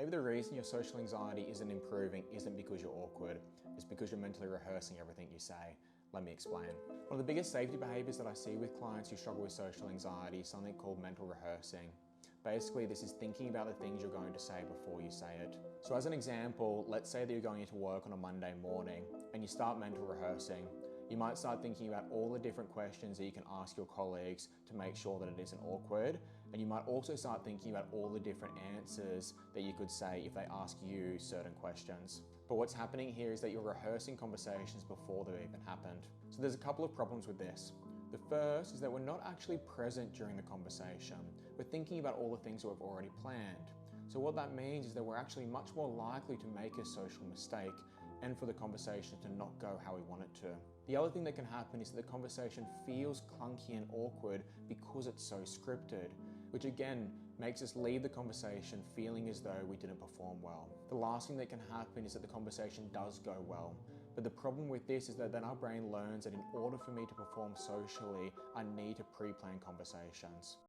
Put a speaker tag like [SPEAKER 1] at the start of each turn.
[SPEAKER 1] Maybe the reason your social anxiety isn't improving isn't because you're awkward, it's because you're mentally rehearsing everything you say. Let me explain. One of the biggest safety behaviours that I see with clients who struggle with social anxiety is something called mental rehearsing. Basically, this is thinking about the things you're going to say before you say it. So as an example, let's say that you're going into work on a Monday morning and you start mental rehearsing. You might start thinking about all the different questions that you can ask your colleagues to make sure that it isn't awkward. And you might also start thinking about all the different answers that you could say if they ask you certain questions. But what's happening here is that you're rehearsing conversations before they've even happened. So there's a couple of problems with this. The first is that we're not actually present during the conversation. We're thinking about all the things that we've already planned. So what that means is that we're actually much more likely to make a social mistake and for the conversation to not go how we want it to. The other thing that can happen is that the conversation feels clunky and awkward because it's so scripted, which again makes us leave the conversation feeling as though we didn't perform well. The last thing that can happen is that the conversation does go well, but the problem with this is that then our brain learns that in order for me to perform socially, I need to pre-plan conversations.